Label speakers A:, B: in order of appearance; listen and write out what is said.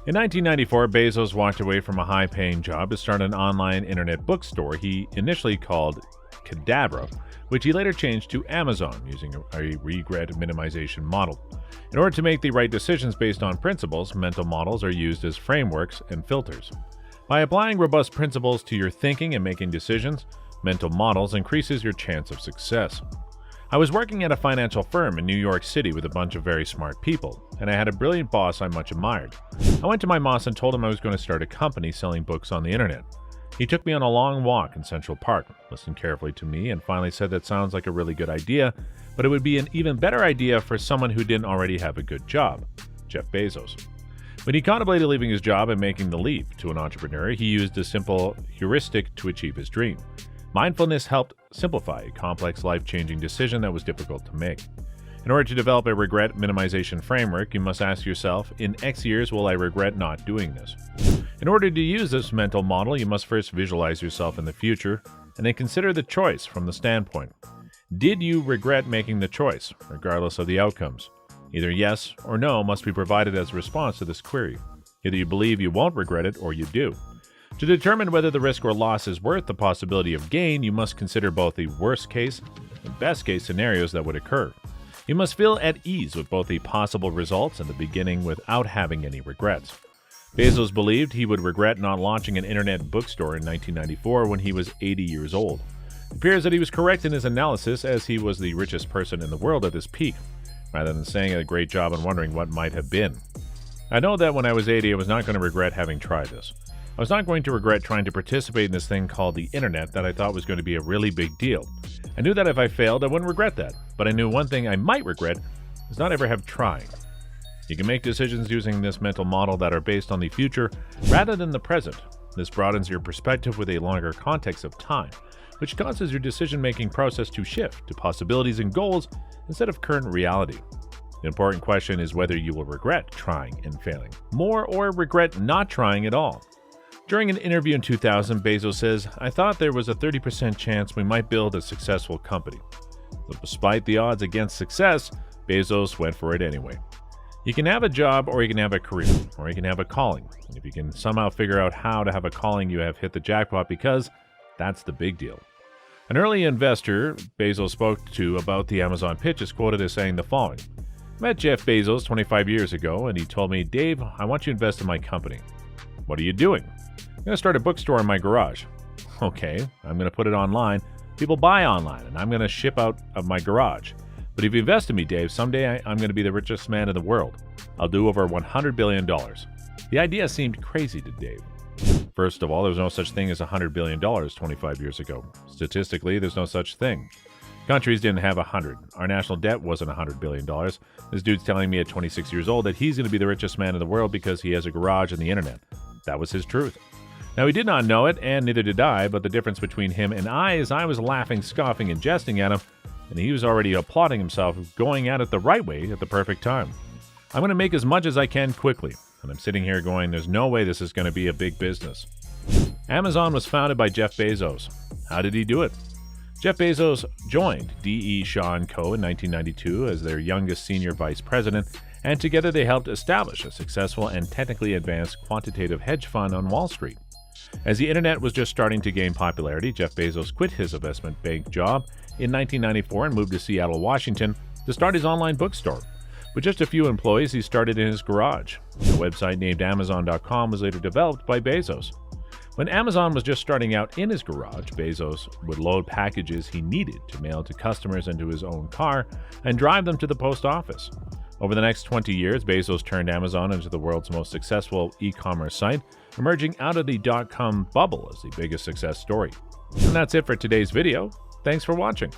A: In 1994, Bezos walked away from a high-paying job to start an online internet bookstore he initially called Cadabra, which he later changed to Amazon using a regret minimization model. In order to make the right decisions based on principles, mental models are used as frameworks and filters. By applying robust principles to your thinking and making decisions, mental models increases your chance of success. I was working at a financial firm in New York City with a bunch of very smart people, and I had a brilliant boss I much admired. I went to my boss and told him I was going to start a company selling books on the internet. He took me on a long walk in Central Park, listened carefully to me, and finally said that sounds like a really good idea, but it would be an even better idea for someone who didn't already have a good job, Jeff Bezos. When he contemplated leaving his job and making the leap to an entrepreneur, he used a simple heuristic to achieve his dream. Mindfulness helped simplify a complex, life-changing decision that was difficult to make. In order to develop a regret minimization framework, you must ask yourself, in X years will I regret not doing this? In order to use this mental model, you must first visualize yourself in the future, and then consider the choice from the standpoint. Did you regret making the choice, regardless of the outcomes? Either yes or no must be provided as a response to this query. Either you believe you won't regret it, or you do. To determine whether the risk or loss is worth the possibility of gain, you must consider both the worst case and best case scenarios that would occur. You must feel at ease with both the possible results and the beginning without having any regrets. Bezos believed he would regret not launching an internet bookstore in 1994 when he was 80 years old. It appears that he was correct in his analysis, as he was the richest person in the world at this peak, rather than saying a great job and wondering what might have been. I know that when I was 80, I was not going to regret having tried this. I was not going to regret trying to participate in this thing called the internet that I thought was going to be a really big deal. I knew that if I failed, I wouldn't regret that, but I knew one thing I might regret is not ever have tried. You can make decisions using this mental model that are based on the future rather than the present. This broadens your perspective with a longer context of time, which causes your decision-making process to shift to possibilities and goals instead of current reality. The important question is whether you will regret trying and failing more or regret not trying at all. During an interview in 2000, Bezos says, "I thought there was a 30% chance we might build a successful company." But despite the odds against success, Bezos went for it anyway. You can have a job, or you can have a career, or you can have a calling. And if you can somehow figure out how to have a calling, you have hit the jackpot, because that's the big deal. An early investor Bezos spoke to about the Amazon pitch is quoted as saying the following: "I met Jeff Bezos 25 years ago, and he told me, 'Dave, I want you to invest in my company.' 'What are you doing?' 'I'm going to start a bookstore in my garage.' 'Okay, I'm going to put it online. People buy online, and I'm going to ship out of my garage. But if you invest in me, Dave, someday I'm going to be the richest man in the world. I'll do over $100 billion. The idea seemed crazy to Dave. First of all, there was no such thing as $100 billion 25 years ago. Statistically, there's no such thing. Countries didn't have 100. Our national debt wasn't $100 billion. This dude's telling me at 26 years old that he's going to be the richest man in the world because he has a garage and the internet. That was his truth. Now, he did not know it, and neither did I, but the difference between him and I is I was laughing, scoffing, and jesting at him, and he was already applauding himself, going at it the right way at the perfect time. I'm going to make as much as I can quickly, and I'm sitting here going, there's no way this is going to be a big business." Amazon was founded by Jeff Bezos. How did he do it? Jeff Bezos joined D.E. Shaw & Co. in 1992 as their youngest senior vice president, and together they helped establish a successful and technically advanced quantitative hedge fund on Wall Street. As the internet was just starting to gain popularity, Jeff Bezos quit his investment bank job in 1994 and moved to Seattle, Washington to start his online bookstore. With just a few employees, he started in his garage. The website named Amazon.com was later developed by Bezos. When Amazon was just starting out in his garage, Bezos would load packages he needed to mail to customers into his own car and drive them to the post office. Over the next 20 years, Bezos turned Amazon into the world's most successful e-commerce site, emerging out of the dot-com bubble as the biggest success story. And that's it for today's video. Thanks for watching.